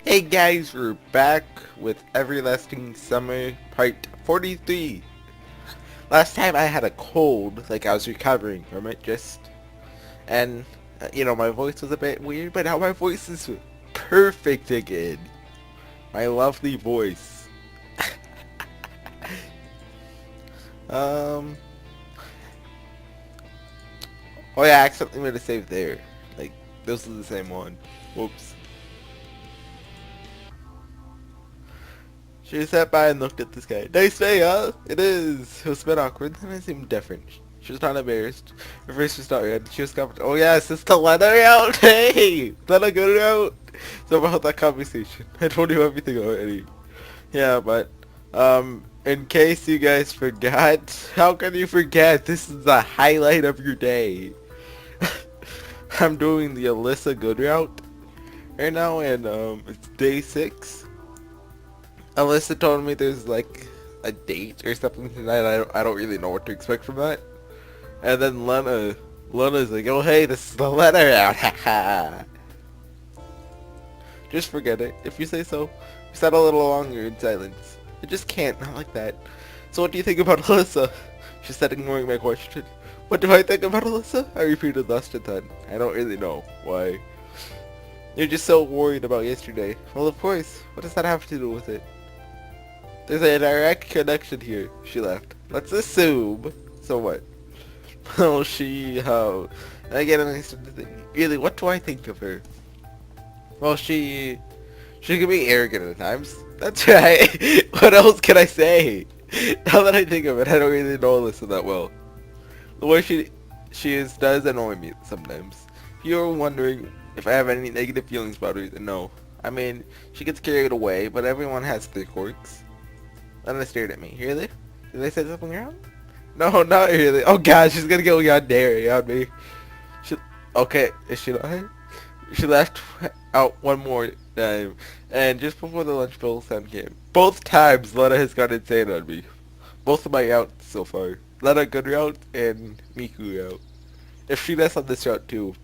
Hey guys, we're back with Everlasting Summer Part 43. Last time I had a cold, like I was recovering from it and my voice was a bit weird, but now my voice is perfect again. My lovely voice. Um, oh yeah, I accidentally made a save there. Like, this is the same one. Whoops. She sat by and looked at the sky. Nice day, huh? It is. It was a bit awkward, then it seemed different. She was not embarrassed. Her face was not red. She was confident. Oh yes, it's the Lena out. Hey, Lena good out. So about that conversation, I told you everything already. Yeah, but in case you guys forgot, how can you forget? This is the highlight of your day. I'm doing the Alisa good route right now, and it's day 6. Alyssa told me there's like a date or something tonight. I don't really know what to expect from that. And then Lena's like, oh hey, this is the letter out, haha. Just forget it. If you say so. You sat a little longer in silence. I just can't, not like that. So what do you think about Alyssa? She said, ignoring my question. What do I think about Alyssa? I repeated less than 10. I don't really know. Why? You're just so worried about yesterday. Well, of course. What does that have to do with it? There's a direct connection here. She laughed. Let's assume. So what? Oh, I get an answer to think. Really, what do I think of her? Well, she can be arrogant at times. That's right. What else can I say? Now that I think of it, I don't really know Alyssa that well. The way does annoy me sometimes. If you're wondering if I have any negative feelings about her, then no. I mean, she gets carried away, but everyone has their quirks. Lena stared at me. Really? Did I say something wrong? No, not really. Oh god, she's gonna go on dairy on me. Okay, is she lying? She laughed out one more time, and just before the lunch bell sound came. Both times Lena has gone insane on me. Both of my outs so far. Lena good route and Miku route. If she does on this route too.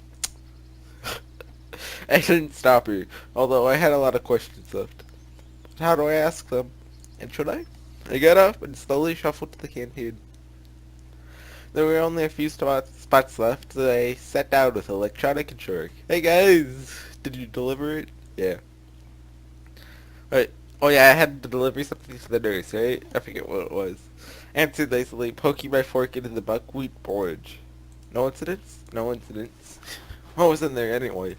I didn't stop her, although I had a lot of questions left. How do I ask them? And should I? I got up and slowly shuffled to the canteen. There were only a few spots left, so I sat down with electronic and Shark. Hey guys! Did you deliver it? Yeah. Right. Oh yeah, I had to deliver something to the nurse, right? I forget what it was. Answered lazily, poking my fork into the buckwheat porridge. No incidents? No incidents. What was in there anyway?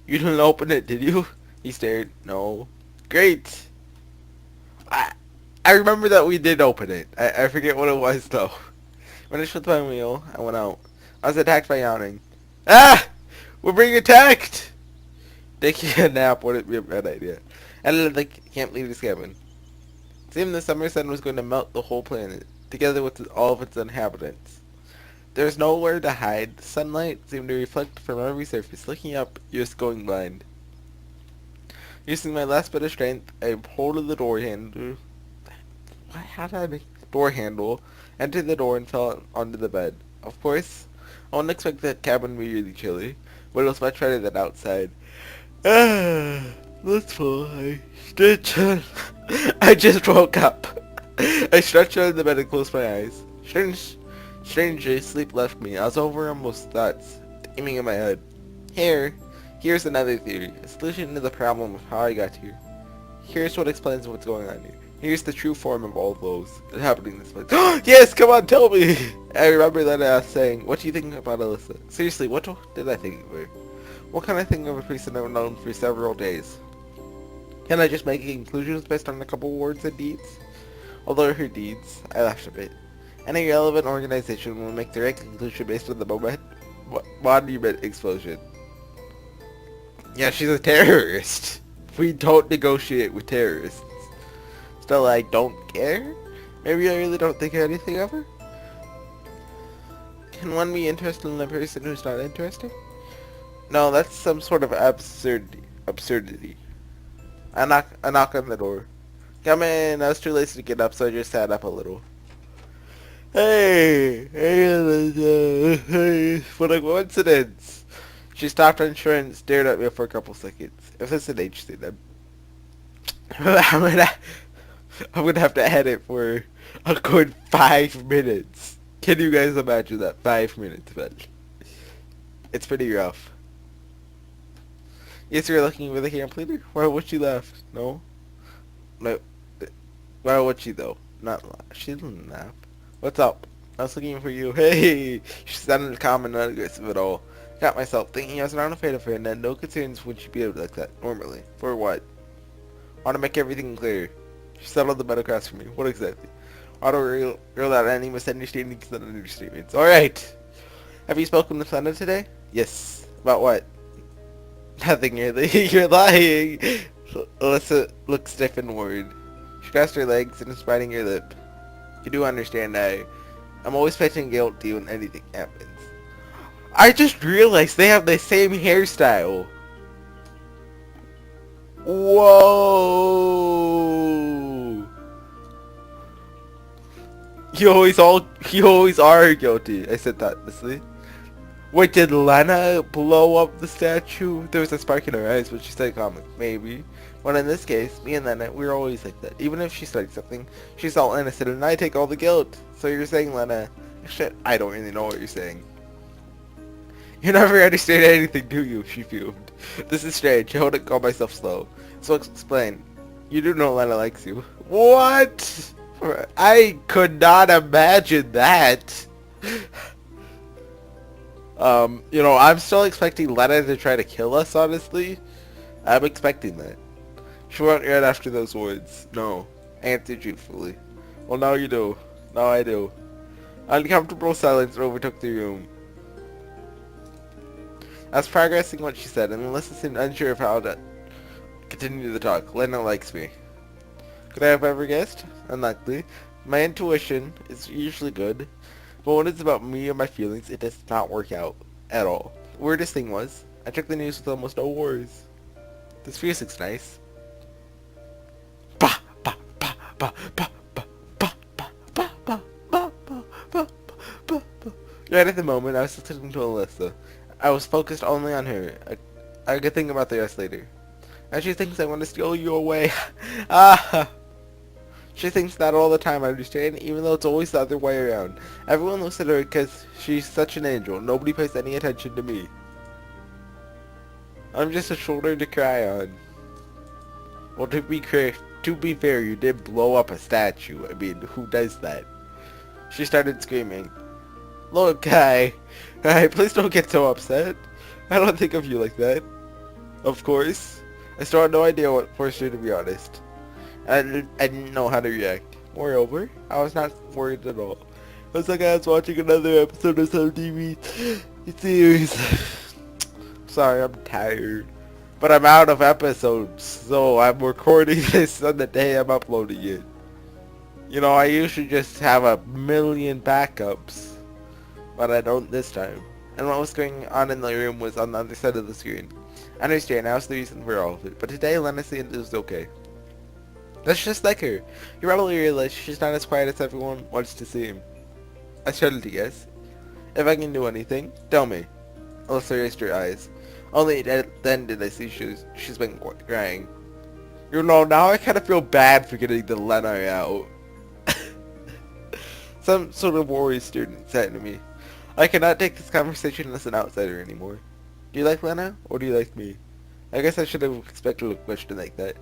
You didn't open it, did you? He stared. No. Great! I remember that we did open it. I forget what it was though. Finished with my meal, I went out. I was attacked by yawning. Ah! We're being attacked! Taking a nap wouldn't be a bad idea. And I can't leave this cabin. It seemed the summer sun was going to melt the whole planet, together with all of its inhabitants. There was nowhere to hide. The sunlight seemed to reflect from every surface. Looking up, just going blind. Using my last bit of strength, I pulled the door handle. How did I make the door handle? Entered the door and fell onto the bed. Of course, I wouldn't expect that cabin to be really chilly, but it was much better than outside. Ah, that's fine. I just woke up. I stretched out of the bed and closed my eyes. Strangely, sleep left me. I was over almost thoughts, aiming in my head. Here's another theory. A solution to the problem of how I got here. Here's what explains what's going on here. Here's the true form of all those that happening in this place. Yes, come on, tell me! I remember that saying, what do you think about Alyssa? Seriously, what did I think of her? What can I think of a person I've known for several days? Can I just make conclusions based on a couple words and deeds? Although her deeds, I laughed a bit. Any relevant organization will make the right conclusion based on the monument explosion. Yeah, she's a terrorist. We don't negotiate with terrorists. Still, I don't care? Maybe I really don't think anything of her? Can one be interested in a person who's not interesting? No, that's some sort of absurdity. I knock on the door. Come in. I was too lazy to get up, so I just sat up a little. Hey, what a coincidence. She stopped unsure and stared at me for a couple seconds. If it's an H scene, then I'm gonna, I'm gonna have to edit for a good 5 minutes. Can you guys imagine that? 5 minutes, man. It's pretty rough. Yes, you're looking for the camp leader? Why would she laugh? No? No. Why would she, though? Not laugh. She didn't laugh. What's up? I was looking for you. Hey! She sounded calm and not aggressive at all. Got myself thinking I was not afraid of her and had no concerns would she be able like that, normally. For what? Want to make everything clear. She settled the better cross for me. What exactly? Ought to rule out any misunderstandings and understatements. Alright! Have you spoken with Lena today? Yes. About what? Nothing really. You're lying. Alisa looked stiff and worried. She crossed her legs and is biting her lip. You do understand I'm always fetching guilt to you when anything happens. I just realized they have the same hairstyle. Whoa. You always are guilty. I said that honestly. Wait, did Lena blow up the statue? There was a spark in her eyes, but she said calmly, maybe. Well, in this case, me and Lena, we're always like that. Even if she said something, she's all innocent and I take all the guilt. So you're saying, Lena, shit, I don't really know what you're saying. You never understand anything, do you? She fumed. This is strange. I wouldn't call myself slow. So explain. You do know Lena likes you. What? I could not imagine that. I'm still expecting Lena to try to kill us, honestly. I'm expecting that. She went right after those words. No. Answered truthfully. Well, now you do. Now I do. Uncomfortable silence overtook the room. I was progressing what she said, and Alisa seemed unsure of how to continue the talk. Lena likes me. Could I have ever guessed? Unlikely. My intuition is usually good, but when it's about me and my feelings, it does not work out at all. The weirdest thing was, I took the news with almost no worries. This music's nice. Ba ba ba ba ba ba ba ba ba ba ba ba ba ba. Right at the moment, I was listening to Alisa. I was focused only on her. I could think about the rest later. And she thinks I want to steal you away. Ah! She thinks that all the time, I understand, even though it's always the other way around. Everyone looks at her because she's such an angel. Nobody pays any attention to me. I'm just a shoulder to cry on. Well, to be fair, you did blow up a statue. I mean, who does that? She started screaming. Look, guy, please don't get so upset. I don't think of you like that. Of course. I still had no idea what forced her to be honest. I didn't know how to react. Moreover, I was not worried at all. It was like I was watching another episode of some TV series. Sorry, I'm tired. But I'm out of episodes, so I'm recording this on the day I'm uploading it. You know, I usually just have a million backups, but I don't this time. And what was going on in the room was on the other side of the screen. I understand, that was the reason for all of it, but today Lena seemed it was okay. That's just like her. You probably realize she's not as quiet as everyone wants to seem. I started to guess. If I can do anything, tell me. Alyssa raised her eyes. Only then did I see she's been crying. You know, now I kind of feel bad for getting the Lena out. Some sort of warrior student said to me, I cannot take this conversation as an outsider anymore. Do you like Lena, or do you like me? I guess I should have expected a question like that.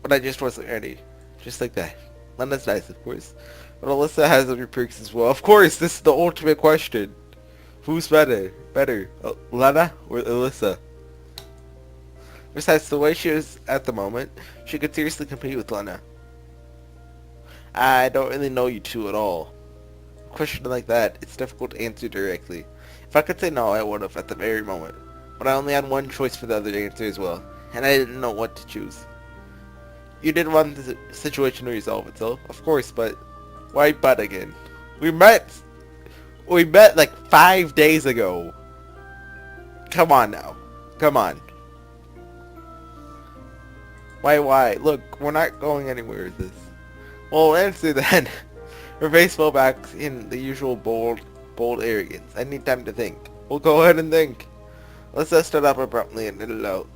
But I just wasn't ready. Just like that. Lena's nice, of course. But Alisa has other perks as well. Of course, this is the ultimate question. Who's better? Lena or Alisa? Besides, the way she is at the moment, she could seriously compete with Lena. I don't really know you two at all. A question like that, it's difficult to answer directly. If I could say no, I would have at the very moment. But I only had one choice for the other answer as well. And I didn't know what to choose. You did want the situation to resolve itself, of course, but why but again? We met like 5 days ago. Come on now. Come on. Why? Look, we're not going anywhere with this. Well, answer then. Her face fell back in the usual bold arrogance. I need time to think. Well, go ahead and think. Alyssa stood up abruptly and did it out.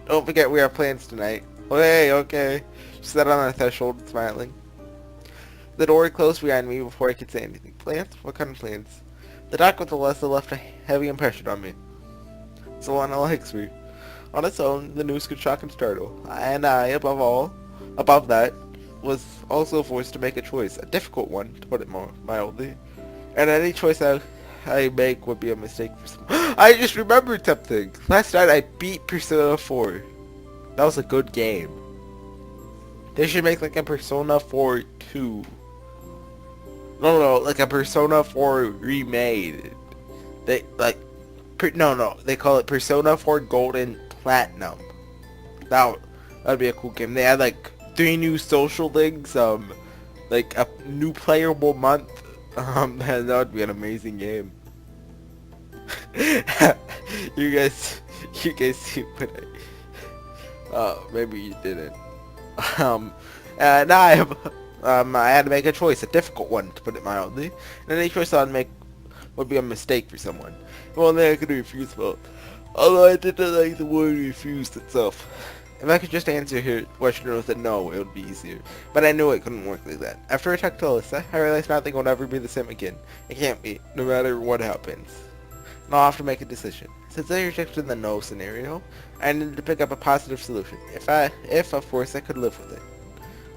Don't forget we have plans tonight. Okay, okay. She sat on the threshold, smiling. The door closed behind me before I could say anything. Plans? What kind of plans? The talk with Alisa left a heavy impression on me. Solana likes me. On its own, the news could shock and startle. And I, above that, was also forced to make a choice. A difficult one, to put it more mildly. And any choice I make would be a mistake for some. I just remembered something. Last night I beat Persona 4. That was a good game. They should make like a Persona 4 2. No, like a Persona 4 remade. They like, no, they call it Persona 4 Golden Platinum. That'd be a cool game. They had like 3 new social things, like a new playable month. Man, that would be an amazing game. you guys see what maybe you didn't. Now I had to make a choice, a difficult one to put it mildly, and any choice I'd make would be a mistake for someone. Well, then I could refuse both. Although I didn't like the word refused itself. If I could just answer her question with a no, it would be easier. But I knew it couldn't work like that. After I talked to Alisa, I realized nothing will ever be the same again. It can't be, no matter what happens. And I'll have to make a decision. Since I rejected the no scenario, I needed to pick up a positive solution. If of course I could live with it.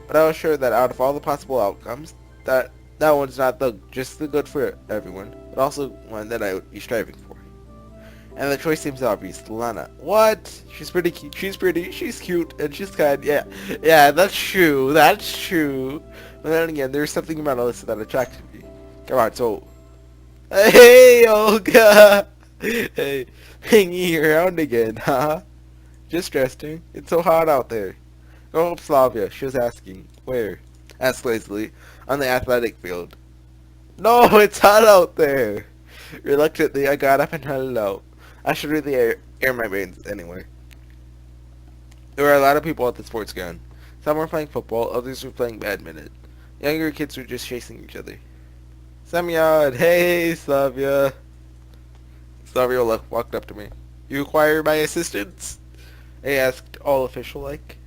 But I was sure that out of all the possible outcomes, that one's not just the good for everyone, but also one that I would be striving for. And the choice seems obvious. Lena. What? She's pretty cute. She's pretty. She's cute. And she's kind. Yeah, that's true. That's true. But then again, there's something about Alisa that attracted me. Come on, so... Hey, Olga! Hey, hanging around again, huh? Just resting. It's so hot out there. Go up, Slavia. She was asking. Where? Asked lazily. On the athletic field. No, it's hot out there. Reluctantly, I got up and headed out. I should really air my veins anyway. There were a lot of people at the sports ground. Some were playing football, others were playing badminton. Younger kids were just chasing each other. Semyon! Hey, Slavia! Slavia walked up to me. You require my assistance? I asked, all official-like.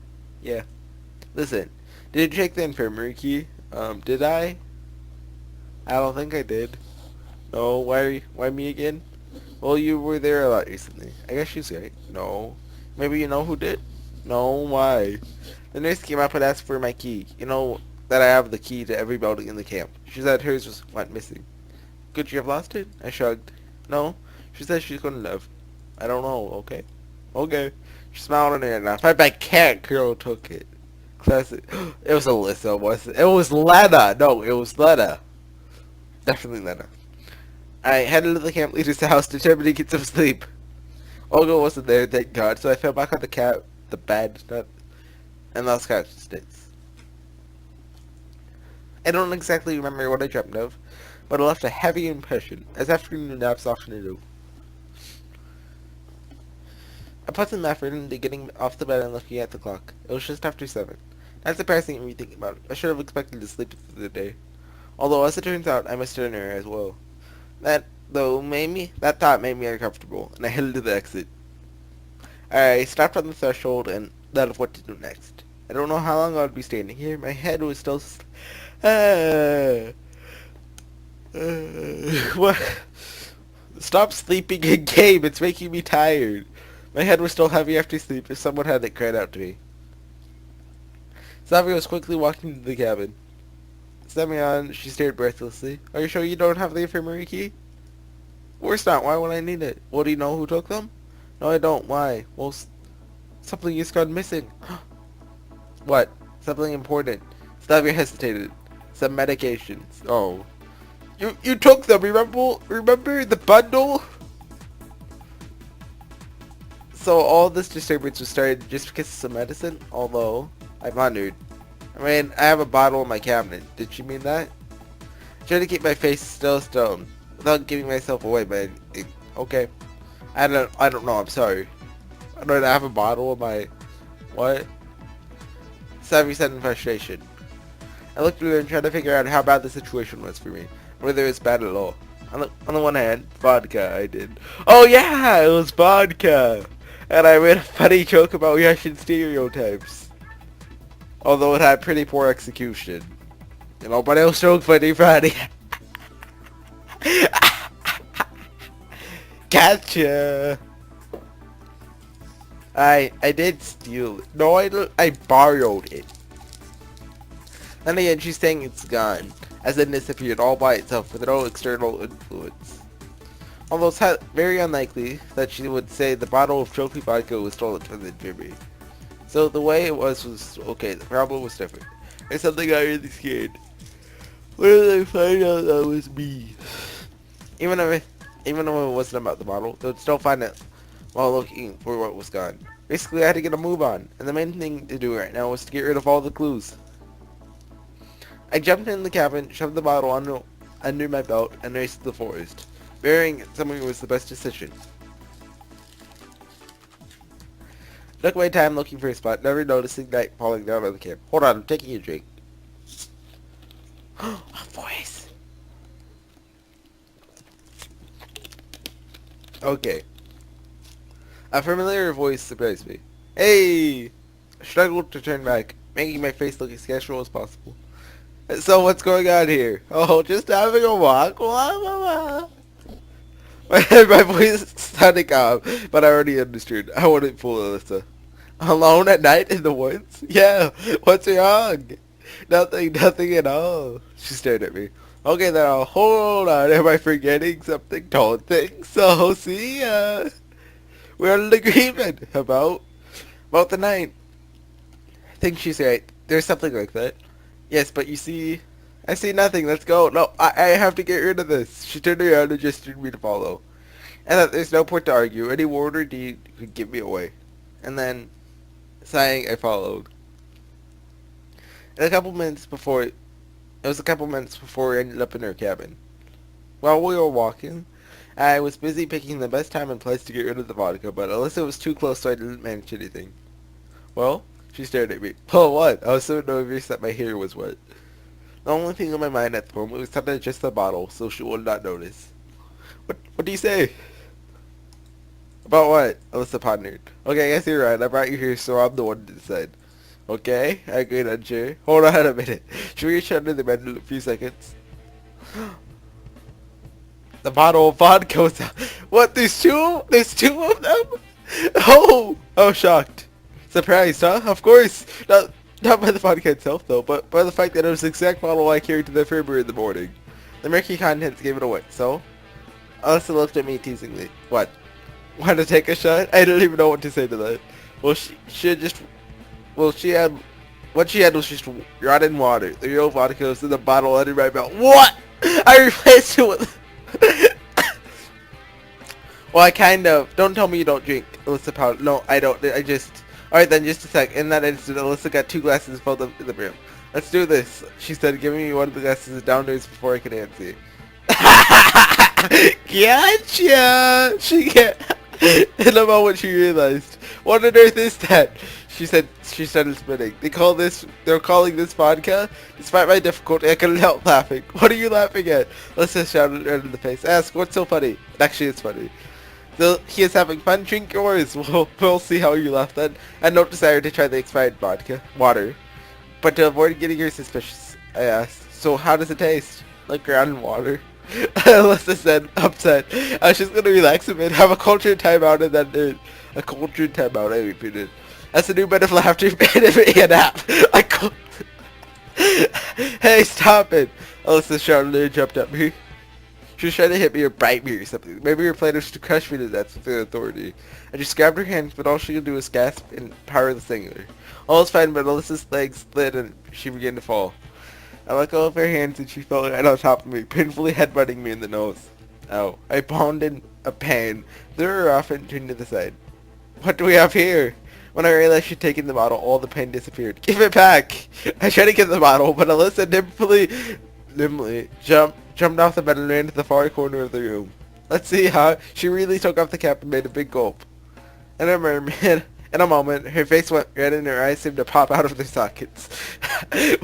Yeah. Listen, did you take the infirmary key? Did I? I don't think I did. No, why me again? Well, you were there a lot recently. I guess she's right. No. Maybe you know who did? No, why? The nurse came up and asked for my key. You know that I have the key to every building in the camp. She said hers went missing. Could you have lost it? I shrugged. No. She said she's gonna live. I don't know, okay? Okay. She smiled and her laughed. My cat girl took it. Classic. It was Alisa, wasn't it? It was Lena. No, it was Lena. Definitely Lena. I headed to the camp leader's house, determined to get some sleep. Olga wasn't there, thank God, so I fell back on the bed, and lost consciousness. I don't exactly remember what I dreamt of, but it left a heavy impression, as afternoon naps often do. I put some effort into getting off the bed and looking at the clock. It was just after 7. Not surprising when you think about it. I should have expected to sleep through the day. Although, as it turns out, I missed dinner as well. That thought made me uncomfortable, and I headed to the exit. I stopped on the threshold and thought of what to do next. I don't know how long I would be standing here. My head was still... what? Stop sleeping in game. It's making me tired. My head was still heavy after sleep if someone hadn't cried out to me. Savia was quickly walking to the cabin. Semyon, she stared breathlessly. Are you sure you don't have the infirmary key? Of course not. Why would I need it? Well, do you know who took them? No, I don't. Why? Well, something has gone missing. What? Something important. Slavia hesitated. Some medications. Oh. You took them, remember the bundle? So all this disturbance was started just because of some medicine? Although, I wondered. I mean, I have a bottle in my cabinet. Did she mean that? I tried to keep my face still stone, without giving myself away, but okay. I don't know, I'm sorry. I don't have a bottle in my... What? Savvy said in frustration. I looked at her and tried to figure out how bad the situation was for me. Whether it was bad at all. On the one hand, vodka, I did. Oh yeah, it was vodka! and I made a funny joke about Russian stereotypes. Although it had pretty poor execution. You know, but it was so funny, Friday. Gotcha! I did steal it. No, I borrowed it. Then again, she's saying it's gone, as it disappeared all by itself with no external influence. Although it's very unlikely that she would say the bottle of trophy vodka was stolen from the infirmary. So the way it was okay, the problem was different. There's something I really scared. Where did they find out that was me? Even though it wasn't about the bottle, they would still find it while looking for what was gone. Basically, I had to get a move on, and the main thing to do right now was to get rid of all the clues. I jumped in the cabin, shoved the bottle under my belt, and raced to the forest. Burying somewhere was the best decision. Took my time looking for a spot, never noticing night falling down on the camp. Hold on, I'm taking a drink. A voice! Okay. A familiar voice surprised me. Hey! I struggled to turn back, making my face look as casual as possible. So what's going on here? Oh, just having a walk. My voice sounded calm, but I already understood. I wouldn't fool Alisa. Alone at night in the woods? Yeah, what's wrong? Nothing at all. She stared at me. Okay then, hold on. Am I forgetting something? Don't think so. See ya. We're in agreement about the night. I think she's right. There's something like that. Yes, but you see, I see nothing. Let's go. No, I have to get rid of this. She turned around and gestured me to follow. And that there's no point to argue. Any word or deed could give me away. And then, sighing, I followed. And a couple minutes before, it was a couple minutes before we ended up in her cabin. While we were walking, I was busy picking the best time and place to get rid of the vodka, but Alisa was too close, so I didn't manage anything. Well, she stared at me. Oh, what? I was so nervous that my hair was wet. The only thing on my mind at the moment was how to adjust the bottle so she would not notice. What do you say? About what? Alisa pondered. Okay, I guess you're right. I brought you here, so I'm the one to decide. Okay, I agreed on chair. Hold on a minute. Should we reach under the bed in a few seconds? The bottle of vodka was out. What? There's two? There's two of them? Oh! I was shocked. Surprised, huh? Of course. Not by the vodka itself, though, but by the fact that it was the exact bottle I carried to the infirmary in the morning. The murky contents gave it away, so? Alisa looked at me teasingly. What? Want to take a shot? I didn't even know what to say to that. Well, what she had was just rotten water. The real vodka was in the bottle under my belt. What? I replaced it with... Well, I kind of... Don't tell me you don't drink, Alisa pouted. No, I don't. I just... Alright then, just a sec. In that instant, Alisa got 2 glasses filled up to the brim. Let's do this, she said, giving me one of the glasses downstairs before I could answer. Gotcha! In a moment she realized. What on earth is that? She started spinning. They're calling this vodka? Despite my difficulty, I couldn't help laughing. What are you laughing at? Alisa shouted right in the face. Ask, what's so funny? Actually, it's funny. So he is having fun. Drink yours. We'll see how you laugh then. I had no desire to try the expired water. But to avoid getting her suspicious, I asked, so how does it taste? Like ground water. Alisa said, upset. I was just going to relax a bit, have a cultured timeout, and then a cultured timeout, I repeated. That's a new bit of laughter and me a nap. Hey, stop it. Alisa shouted and jumped at me. She was trying to hit me or bite me or something. Maybe her plan was to crush me to death with her authority. I just grabbed her hand, but all she could do was gasp and powerlessly her. All was fine, but Alyssa's legs slid and she began to fall. I let go of her hands and she fell right on top of me, painfully headbutting me in the nose. Ow. I pawned in a pain, threw her off and turned to the side. What do we have here? When I realized she'd taken the bottle, all the pain disappeared. Give it back! I tried to get the bottle, but Alisa nimbly jumped off the bed and ran to the far corner of the room. Let's see how she really took off the cap and made a big gulp. In a moment, her face went red and her eyes seemed to pop out of their sockets.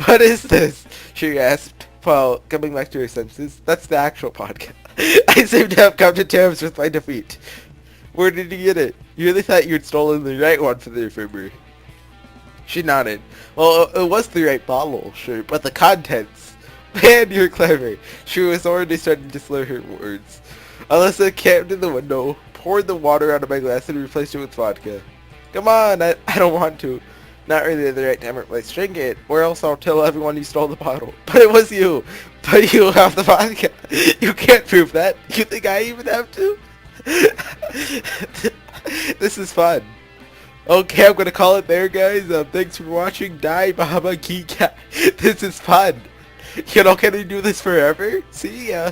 What is this? She gasped, while coming back to her senses. That's the actual podcast. I seem to have come to terms with my defeat. Where did you get it? You really thought you'd stolen the right one for the infirmary. She nodded. Well, it was the right bottle, sure, but the contents. Man, you're clever. She was already starting to slur her words. Alisa camped in the window, poured the water out of my glass, and replaced it with vodka. Come on, I don't want to. Not really the right time or place. Drink it, or else I'll tell everyone you stole the bottle. But it was you. But you have the vodka. You can't prove that. You think I even have to? This is fun. Okay, I'm gonna call it there, guys. Thanks for watching. Die, Mama Key Cat. This is fun. You know, can I do this forever? See ya.